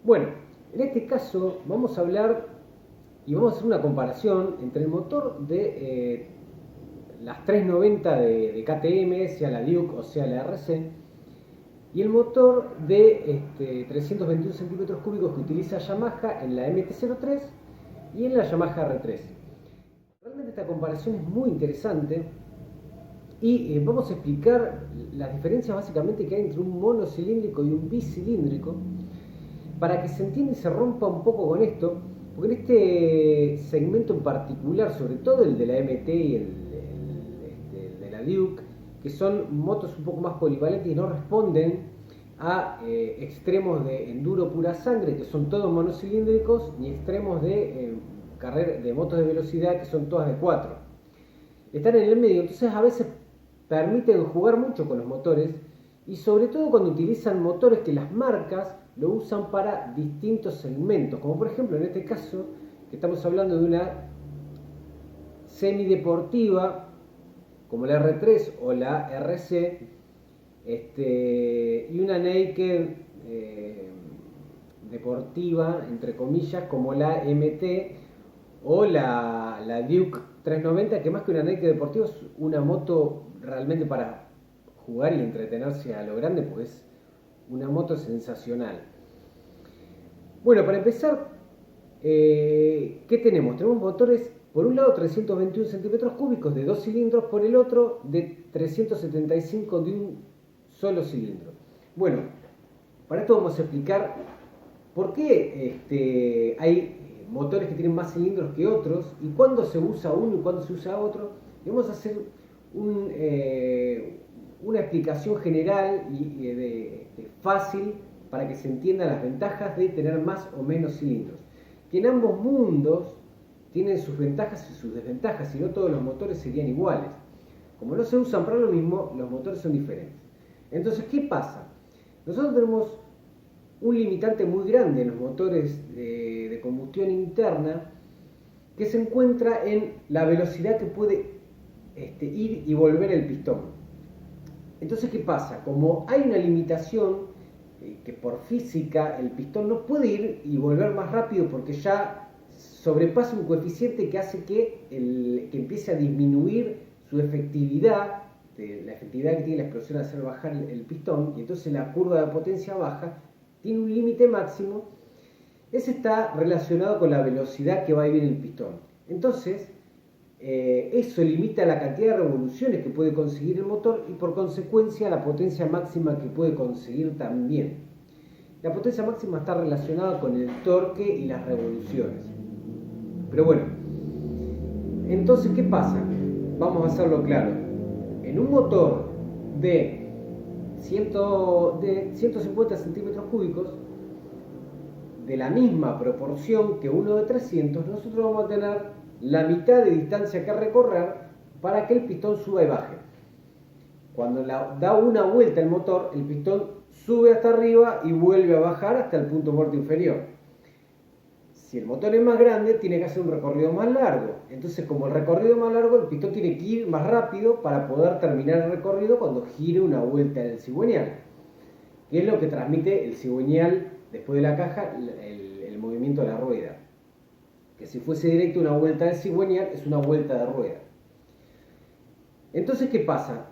Bueno, en este caso vamos a hablar y vamos a hacer una comparación entre el motor de las 390 de KTM, sea la Duke o sea la RC, y el motor de 321 centímetros cúbicos que utiliza Yamaha en la MT-03 y en la Yamaha R3. Realmente esta comparación es muy interesante y vamos a explicar las diferencias básicamente que hay entre un monocilíndrico y un bicilíndrico para que se entienda y se rompa un poco con esto, porque en este segmento en particular, sobre todo el de la MT y el de la Duke, que son motos un poco más polivalentes y no responden a extremos de enduro pura sangre, que son todos monocilíndricos, ni extremos de motos de velocidad, que son todas de 4. Están en el medio, entonces a veces permiten jugar mucho con los motores, y sobre todo cuando utilizan motores que las marcas lo usan para distintos segmentos, como por ejemplo en este caso que estamos hablando de una semideportiva como la R3 o la RC, y una naked deportiva entre comillas como la MT o la Duke 390, que más que una naked deportiva es una moto realmente para jugar y entretenerse a lo grande, pues una moto sensacional. Bueno, para empezar, ¿qué tenemos? Tenemos motores, por un lado 321 centímetros cúbicos de 2 cilindros, por el otro de 375 de un solo cilindro. Bueno, para esto vamos a explicar por qué hay motores que tienen más cilindros que otros y cuándo se usa uno y cuándo se usa otro. Y vamos a hacer una explicación general y fácil para que se entiendan las ventajas de tener más o menos cilindros. Que en ambos mundos tienen sus ventajas y sus desventajas, si no todos los motores serían iguales. Como no se usan para lo mismo, los motores son diferentes. Entonces, ¿qué pasa? Nosotros tenemos un limitante muy grande en los motores de combustión interna que se encuentra en la velocidad que puede ir y volver el pistón. Entonces, ¿qué pasa? Como hay una limitación que por física el pistón no puede ir y volver más rápido porque ya sobrepasa un coeficiente que hace que empiece a disminuir su efectividad, la efectividad que tiene la explosión al hacer bajar el pistón, y entonces la curva de potencia baja, tiene un límite máximo. Ese está relacionado con la velocidad que va a ir el pistón. Entonces, eso limita la cantidad de revoluciones que puede conseguir el motor y por consecuencia la potencia máxima que puede conseguir también. La potencia máxima está relacionada con el torque y las revoluciones. Pero bueno, entonces ¿qué pasa? Vamos a hacerlo claro. En un motor de 150 centímetros cúbicos, de la misma proporción que uno de 300, nosotros vamos a tener la mitad de distancia que recorrer para que el pistón suba y baje. Cuando da una vuelta el motor, el pistón sube hasta arriba y vuelve a bajar hasta el punto muerto inferior. Si el motor es más grande, tiene que hacer un recorrido más largo. Entonces, como el recorrido es más largo, el pistón tiene que ir más rápido para poder terminar el recorrido cuando gire una vuelta del cigüeñal, que es lo que transmite el cigüeñal después de la caja, el movimiento de la rueda. Que si fuese directo una vuelta de cigüeñal es una vuelta de rueda. Entonces, ¿qué pasa?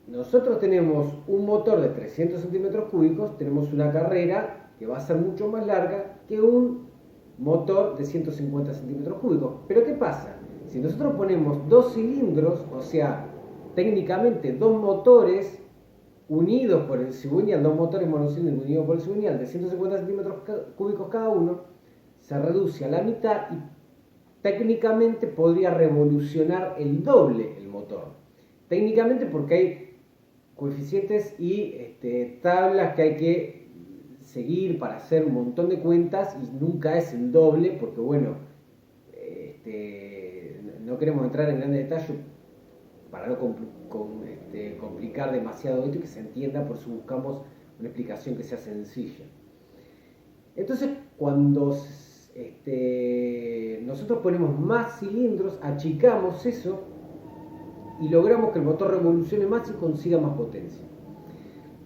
Nosotros tenemos un motor de 300 centímetros cúbicos, tenemos una carrera que va a ser mucho más larga que un motor de 150 centímetros cúbicos. Pero ¿qué pasa? Si nosotros ponemos dos cilindros, o sea, técnicamente dos motores unidos por el cigüeñal, dos motores monocilíndricos unidos por el cigüeñal de 150 centímetros cúbicos cada uno, se reduce a la mitad y técnicamente podría revolucionar el doble el motor. Técnicamente porque hay coeficientes y tablas que hay que seguir para hacer un montón de cuentas y nunca es el doble porque bueno, no queremos entrar en grandes detalles para no complicar demasiado esto y que se entienda, por eso buscamos una explicación que sea sencilla. Entonces, cuando nosotros ponemos más cilindros, achicamos eso y logramos que el motor revolucione más y consiga más potencia.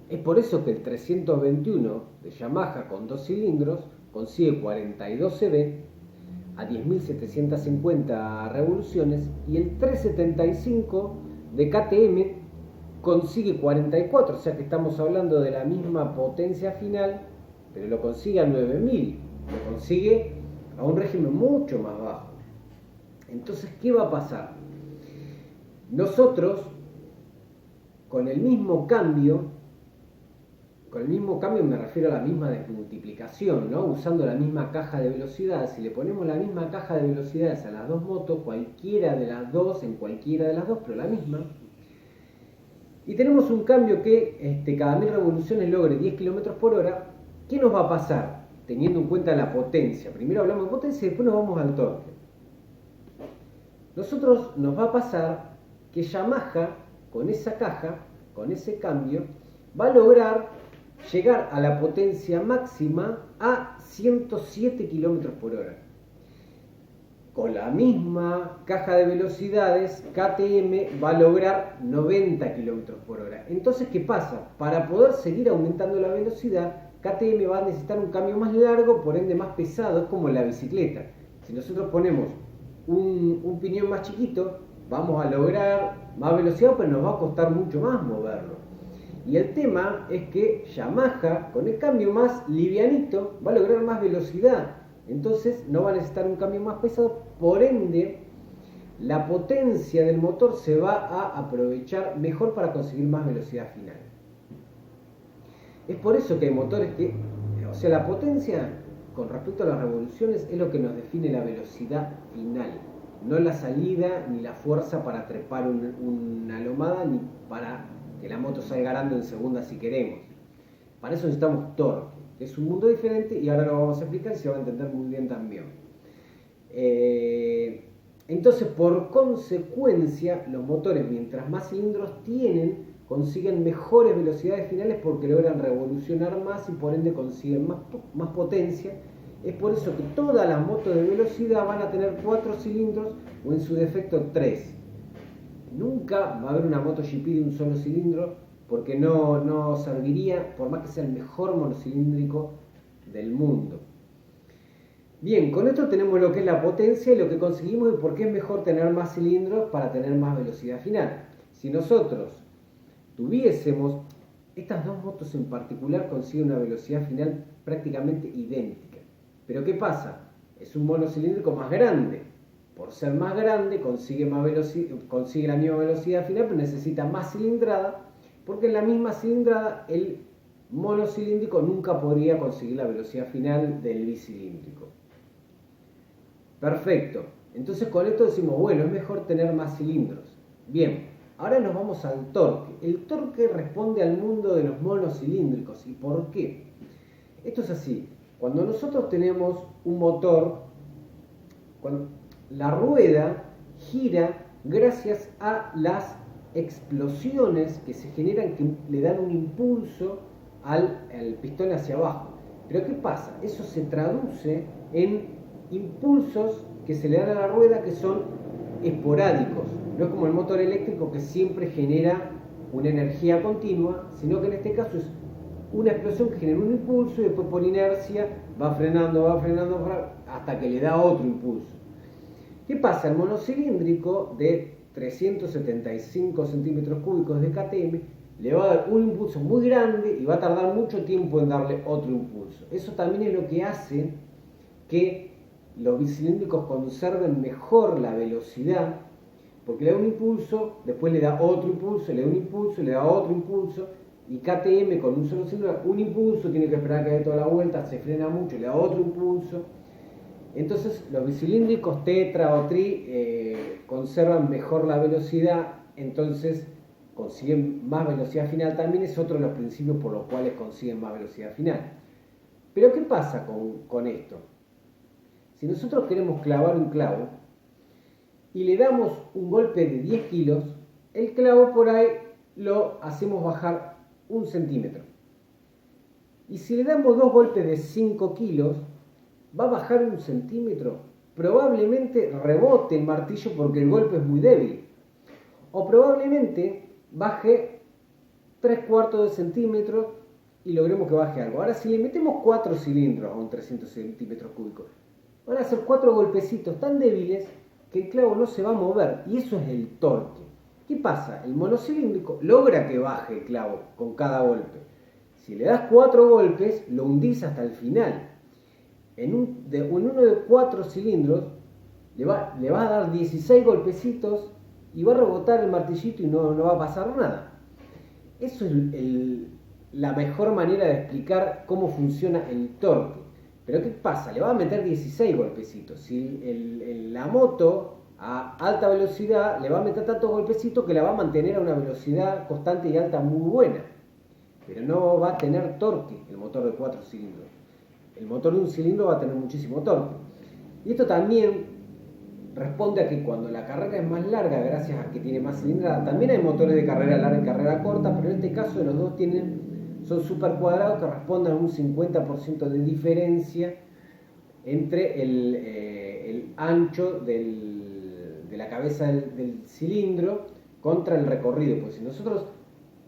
Es por eso que el 321 de Yamaha con 2 cilindros consigue 42 cb a 10.750 revoluciones y el 375 de KTM consigue 44, o sea que estamos hablando de la misma potencia final, pero lo consigue a 9.000, lo consigue a un régimen mucho más bajo. Entonces, ¿qué va a pasar? Nosotros, con el mismo cambio me refiero a la misma desmultiplicación, ¿no? Usando la misma caja de velocidades, si le ponemos la misma caja de velocidades a las dos motos, cualquiera de las dos, en cualquiera de las dos, pero la misma, y tenemos un cambio que cada 1000 revoluciones logre 10 km por hora, ¿qué nos va a pasar? Teniendo en cuenta la potencia. Primero hablamos de potencia y después nos vamos al torque. Nosotros nos va a pasar que Yamaha, con esa caja, con ese cambio, va a lograr llegar a la potencia máxima a 107 km por hora. Con la misma caja de velocidades, KTM va a lograr 90 km por hora. Entonces, ¿qué pasa? Para poder seguir aumentando la velocidad, KTM va a necesitar un cambio más largo, por ende más pesado, es como en la bicicleta. Si nosotros ponemos un piñón más chiquito, vamos a lograr más velocidad, pero nos va a costar mucho más moverlo. Y el tema es que Yamaha, con el cambio más livianito, va a lograr más velocidad. Entonces no va a necesitar un cambio más pesado, por ende la potencia del motor se va a aprovechar mejor para conseguir más velocidad final. Es por eso que hay motores que, o sea, la potencia con respecto a las revoluciones es lo que nos define la velocidad final, no la salida ni la fuerza para trepar una lomada ni para que la moto salga ganando en segunda si queremos. Para eso necesitamos torque. Es un mundo diferente y ahora lo vamos a explicar y se va a entender muy bien también. Entonces, por consecuencia, los motores, mientras más cilindros tienen, consiguen mejores velocidades finales porque logran revolucionar más y por ende consiguen más potencia. Es por eso que todas las motos de velocidad van a tener 4 cilindros o en su defecto 3. Nunca va a haber una MotoGP de un solo cilindro porque no serviría, por más que sea el mejor monocilíndrico del mundo. Bien, con esto tenemos lo que es la potencia y lo que conseguimos y por qué es mejor tener más cilindros para tener más velocidad final. Si nosotros tuviésemos, estas dos motos en particular consiguen una velocidad final prácticamente idéntica. Pero ¿qué pasa? Es un monocilíndrico más grande. Por ser más grande consigue la misma velocidad final, pero necesita más cilindrada, porque en la misma cilindrada el monocilíndrico nunca podría conseguir la velocidad final del bicilíndrico. Perfecto. Entonces con esto decimos, bueno, es mejor tener más cilindros. Bien, ahora nos vamos al torque. El torque responde al mundo de los monocilíndricos. ¿Y por qué? Esto es así. Cuando nosotros tenemos un motor, la rueda gira gracias a las explosiones que se generan, que le dan un impulso al pistón hacia abajo. Pero ¿qué pasa? Eso se traduce en impulsos que se le dan a la rueda que son esporádicos. No es como el motor eléctrico que siempre genera una energía continua, sino que en este caso es una explosión que genera un impulso y después por inercia va frenando hasta que le da otro impulso. ¿Qué pasa? El monocilíndrico de 375 centímetros cúbicos de KTM le va a dar un impulso muy grande y va a tardar mucho tiempo en darle otro impulso. Eso también es lo que hace que los bicilíndricos conserven mejor la velocidad, porque le da un impulso, después le da otro impulso, le da un impulso, le da otro impulso, y KTM con un solo cilindro, un impulso, tiene que esperar que dé toda la vuelta, se frena mucho, le da otro impulso. Entonces los bicilíndricos tetra o tri conservan mejor la velocidad, entonces consiguen más velocidad final. También es otro de los principios por los cuales consiguen más velocidad final. Pero ¿qué pasa con esto? Si nosotros queremos clavar un clavo y le damos un golpe de 10 kilos, el clavo por ahí lo hacemos bajar 1 centímetro. Y si le damos 2 golpes de 5 kilos, va a bajar 1 centímetro. Probablemente rebote el martillo porque el golpe es muy débil. O probablemente baje 3/4 de centímetro y logremos que baje algo. Ahora, si le metemos 4 cilindros a un 300 centímetros cúbicos, van a ser 4 golpecitos tan débiles que el clavo no se va a mover, y eso es el torque. ¿Qué pasa? El monocilíndrico logra que baje el clavo con cada golpe. Si le das 4 golpes, lo hundís hasta el final. En uno de 4 cilindros le vas a dar 16 golpecitos y va a rebotar el martillito y no va a pasar nada. Eso es la mejor manera de explicar cómo funciona el torque. Pero ¿qué pasa? Le va a meter 16 golpecitos. Si la moto a alta velocidad le va a meter tantos golpecitos que la va a mantener a una velocidad constante y alta muy buena. Pero no va a tener torque el motor de 4 cilindros. El motor de un cilindro va a tener muchísimo torque. Y esto también responde a que cuando la carrera es más larga, gracias a que tiene más cilindrada, también hay motores de carrera larga y carrera corta, pero en este caso los dos son super cuadrados que responden a un 50% de diferencia entre el ancho de la cabeza del cilindro contra el recorrido. Pues si nosotros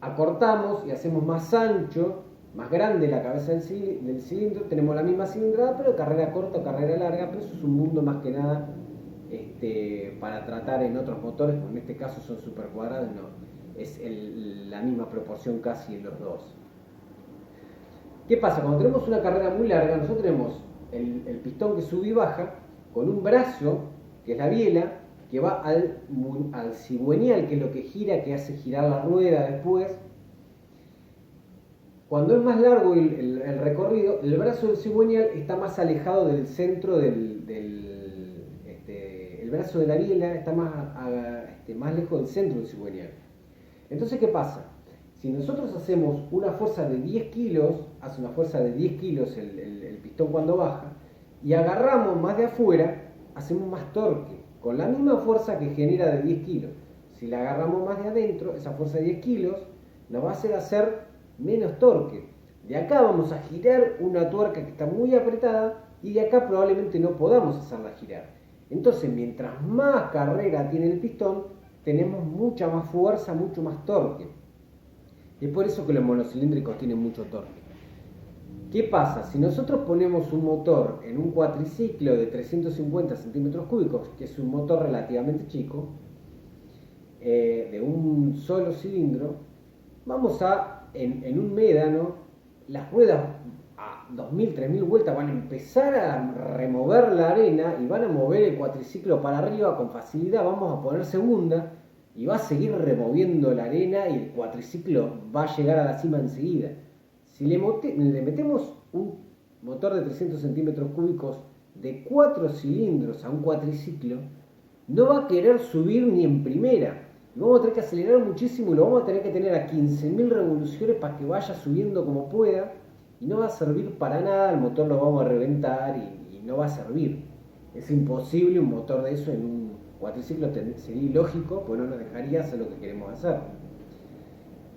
acortamos y hacemos más ancho, más grande la cabeza del cilindro, tenemos la misma cilindrada, pero carrera corta o carrera larga, pero eso es un mundo más que nada para tratar en otros motores, porque en este caso son super cuadrados, no, es la misma proporción casi en los dos. ¿Qué pasa? Cuando tenemos una carrera muy larga, nosotros tenemos el pistón que sube y baja, con un brazo, que es la biela, que va al cigüeñal, que es lo que gira, que hace girar la rueda después. Cuando es más largo el recorrido, el brazo del cigüeñal está más alejado del centro el brazo de la biela está más lejos del centro del cigüeñal. Entonces, ¿qué pasa? Si nosotros hacemos una fuerza de 10 kilos, hace una fuerza de 10 kilos el pistón cuando baja, y agarramos más de afuera, hacemos más torque, con la misma fuerza que genera de 10 kilos. Si la agarramos más de adentro, esa fuerza de 10 kilos nos va a hacer menos torque. De acá vamos a girar una tuerca que está muy apretada y de acá probablemente no podamos hacerla girar. Entonces, mientras más carrera tiene el pistón, tenemos mucha más fuerza, mucho más torque. Y es por eso que los monocilíndricos tienen mucho torque. ¿Qué pasa? Si nosotros ponemos un motor en un cuatriciclo de 350 centímetros cúbicos, que es un motor relativamente chico, de un solo cilindro, vamos en un médano, las ruedas a 2000, 3000 vueltas van a empezar a remover la arena y van a mover el cuatriciclo para arriba con facilidad. Vamos a poner segunda y va a seguir removiendo la arena y el cuatriciclo va a llegar a la cima enseguida. Si le metemos un motor de 300 centímetros cúbicos de 4 cilindros a un cuatriciclo, no va a querer subir ni en primera. Y vamos a tener que acelerar muchísimo y lo vamos a tener que tener a 15.000 revoluciones para que vaya subiendo como pueda. Y no va a servir para nada, el motor lo vamos a reventar y no va a servir. Es imposible un motor de eso en un cuatriciclo, sería ilógico, pues no nos dejaría hacer lo que queremos hacer.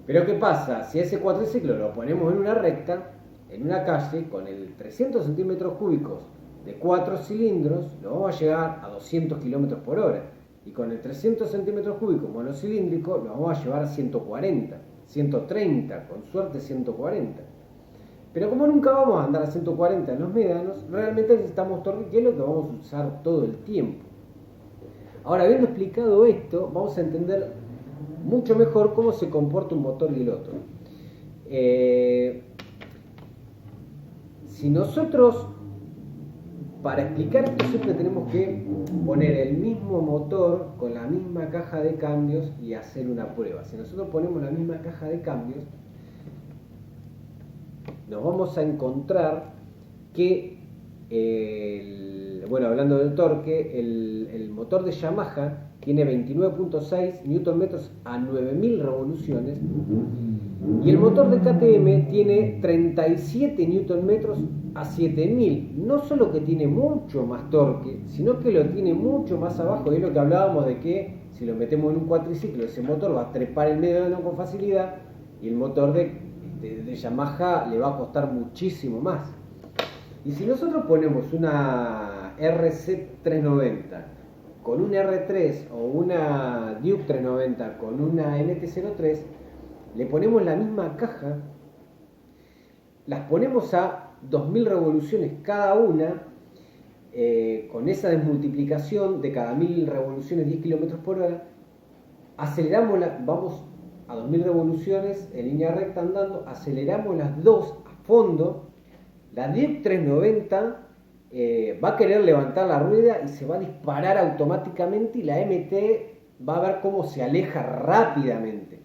Pero ¿qué pasa? Si ese cuatriciclo lo ponemos en una recta, en una calle, con el 300 centímetros cúbicos de 4 cilindros, lo vamos a llegar a 200 kilómetros por hora. Y con el 300 centímetros cúbicos monocilíndrico, lo vamos a llevar a 140, 130, con suerte 140. Pero como nunca vamos a andar a 140 en los médanos, realmente necesitamos torque, que es lo que vamos a usar todo el tiempo. Ahora, habiendo explicado esto, vamos a entender mucho mejor cómo se comporta un motor y el otro. Si nosotros, para explicar esto, siempre tenemos que poner el mismo motor con la misma caja de cambios y hacer una prueba. Si nosotros ponemos la misma caja de cambios, nos vamos a encontrar que, hablando del torque, el motor de Yamaha tiene 29.6 Nm a 9.000 revoluciones y el motor de KTM tiene 37 Nm a 7.000. No solo que tiene mucho más torque, sino que lo tiene mucho más abajo. Es lo que hablábamos de que si lo metemos en un cuatriciclo, ese motor va a trepar el médano con facilidad y el motor de Yamaha le va a costar muchísimo más. Y si nosotros ponemos una RC390 con un R3 o una Duke 390 con una NT03, le ponemos la misma caja, las ponemos a 2000 revoluciones cada una, con esa desmultiplicación de cada 1000 revoluciones 10 km por hora, aceleramos, vamos a 2000 revoluciones en línea recta andando, aceleramos las dos a fondo, la Duke 390 va a querer levantar la rueda y se va a disparar automáticamente, y la MT va a ver cómo se aleja rápidamente.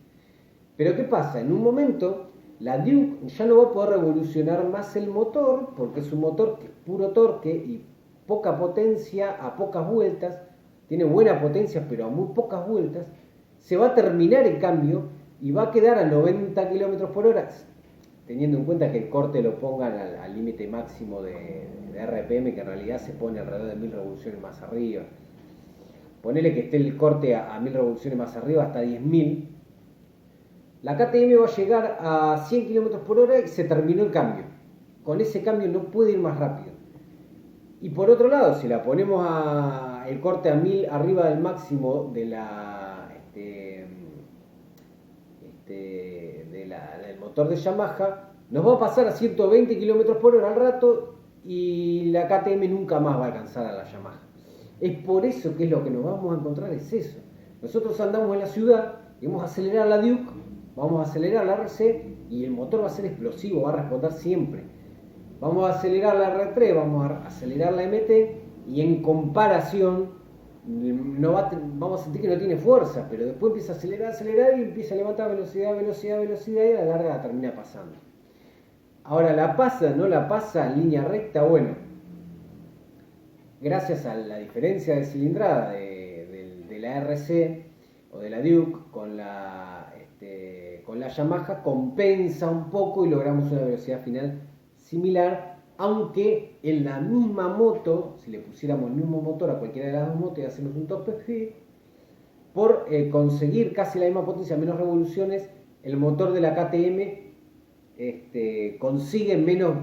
Pero ¿qué pasa? En un momento la Duke ya no va a poder revolucionar más el motor, porque es un motor que es puro torque y poca potencia a pocas vueltas, tiene buena potencia pero a muy pocas vueltas. Se va a terminar el cambio y va a quedar a 90 km por hora, teniendo en cuenta que el corte lo pongan al límite máximo de RPM, que en realidad se pone alrededor de 1000 revoluciones más arriba. Ponele que esté el corte a 1000 revoluciones más arriba, hasta 10.000. La KTM va a llegar a 100 km por hora y se terminó el cambio. Con ese cambio no puede ir más rápido. Y por otro lado, si la ponemos el corte a 1000 arriba del máximo del motor de Yamaha, nos va a pasar a 120 km por hora al rato, y la KTM nunca más va a alcanzar a la Yamaha. Es por eso que es lo que nos vamos a encontrar, es eso. Nosotros andamos en la ciudad y vamos a acelerar la Duke, vamos a acelerar la RC y el motor va a ser explosivo, va a responder siempre. Vamos a acelerar la R3, vamos a acelerar la MT, y en comparación vamos a sentir que no tiene fuerza, pero después empieza a acelerar y empieza a levantar velocidad, y a la larga la termina pasando. Ahora, ¿la pasa? ¿No la pasa en línea recta? Bueno, gracias a la diferencia de cilindrada de la RC o de la Duke con la Yamaha, compensa un poco y logramos una velocidad final similar, aunque en la misma moto, si le pusiéramos el mismo motor a cualquiera de las dos motos y hacemos un top speed, por conseguir casi la misma potencia, menos revoluciones, el motor de la KTM consigue menos,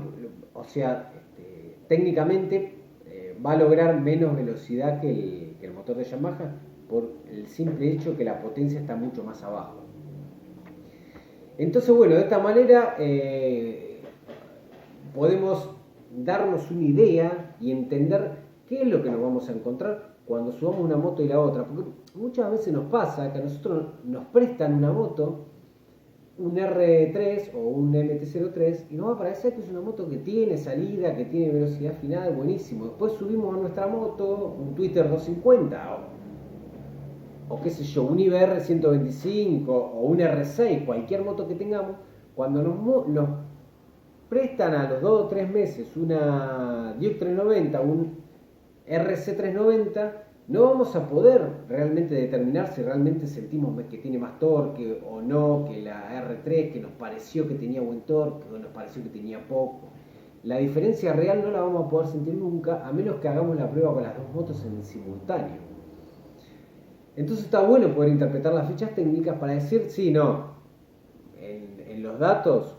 o sea, técnicamente va a lograr menos velocidad que el motor de Yamaha, por el simple hecho que la potencia está mucho más abajo. Entonces, bueno, de esta manera podemos darnos una idea y entender qué es lo que nos vamos a encontrar cuando subamos una moto y la otra, porque muchas veces nos pasa que a nosotros nos prestan una moto, un R3 o un MT-03, y nos va a parecer que es una moto que tiene salida, que tiene velocidad final, buenísimo. Después subimos a nuestra moto un Twitter 250 o qué sé yo, un IBR 125 o un R6, cualquier moto que tengamos. Cuando nos prestan a los 2 o 3 meses una Duke 390, un RC 390, no vamos a poder realmente determinar si realmente sentimos que tiene más torque o no que la R3, que nos pareció que tenía buen torque o nos pareció que tenía poco. La diferencia real no la vamos a poder sentir nunca, a menos que hagamos la prueba con las dos motos en simultáneo. Entonces está bueno poder interpretar las fichas técnicas para decir, sí, no, en los datos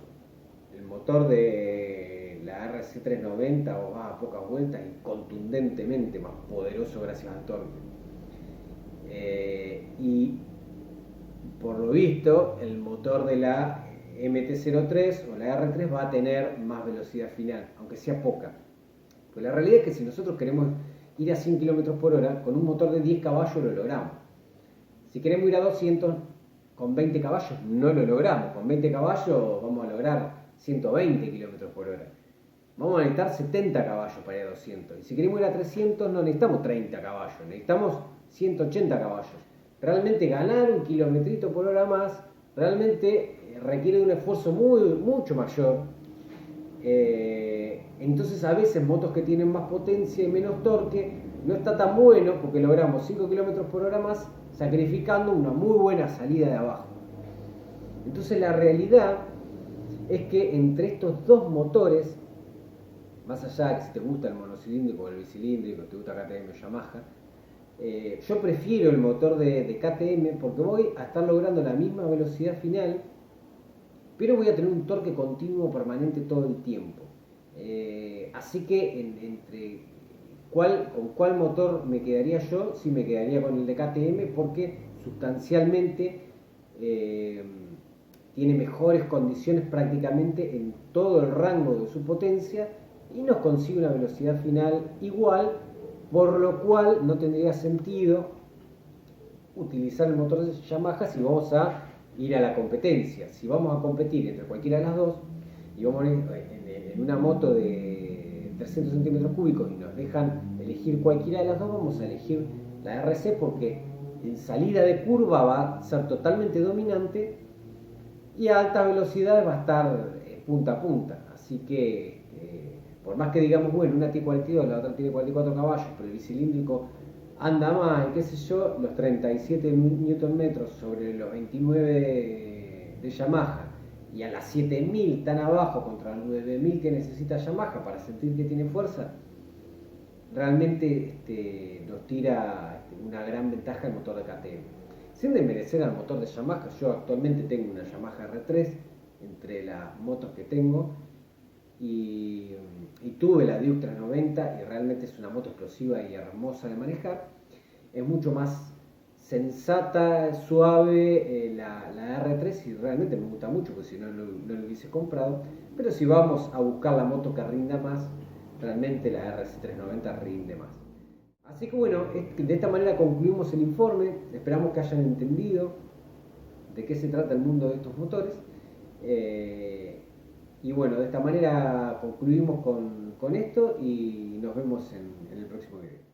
el motor de la RC390 va a pocas vueltas y contundentemente más poderoso gracias al torque. Y por lo visto el motor de la MT-03 o la R3 va a tener más velocidad final, aunque sea poca. Pero la realidad es que si nosotros queremos ir a 100 km por hora, con un motor de 10 caballos lo logramos. Si queremos ir a 200 con 20 caballos, no lo logramos. Con 20 caballos vamos a lograr 120 km por hora. Vamos a necesitar 70 caballos para ir a 200. Y si queremos ir a 300 no necesitamos 30 caballos, necesitamos 180 caballos. Realmente ganar un kilometrito por hora más realmente requiere de un esfuerzo mucho mayor. Entonces a veces motos que tienen más potencia y menos torque no está tan bueno, porque logramos 5 km por hora más sacrificando una muy buena salida de abajo. Entonces la realidad es que entre estos dos motores, más allá de que si te gusta el monocilíndrico o el bicilíndrico, te gusta KTM o Yamaha, yo prefiero el motor de KTM porque voy a estar logrando la misma velocidad final, pero voy a tener un torque continuo permanente todo el tiempo. Así que con cuál motor me quedaría yo, sí me quedaría con el de KTM, porque sustancialmente tiene mejores condiciones prácticamente en todo el rango de su potencia y nos consigue una velocidad final igual, por lo cual no tendría sentido utilizar el motor de Yamaha si vamos a ir a la competencia. Si vamos a competir entre cualquiera de las dos y vamos en una moto de 300 centímetros cúbicos y nos dejan elegir cualquiera de las dos, vamos a elegir la RC porque en salida de curva va a ser totalmente dominante y a altas velocidades va a estar punta a punta. Así que por más que digamos, bueno, una tiene 42, la otra tiene 44 caballos, pero el bicilíndrico anda más, y qué sé yo, los 37 Nm sobre los 29 de Yamaha y a las 7000 tan abajo contra los 9000 que necesita Yamaha para sentir que tiene fuerza, realmente nos tira una gran ventaja el motor de KTM. Sin desmerecer al motor de Yamaha, yo actualmente tengo una Yamaha R3 entre las motos que tengo y tuve la Duke 390 y realmente es una moto explosiva y hermosa de manejar. Es mucho más sensata, suave la R3 y realmente me gusta mucho porque si no, no lo hubiese comprado. Pero si vamos a buscar la moto que rinda más, realmente la RC 390 rinde más. Así que bueno, de esta manera concluimos el informe. Esperamos que hayan entendido de qué se trata el mundo de estos motores. Y bueno, de esta manera concluimos con esto y nos vemos en el próximo video.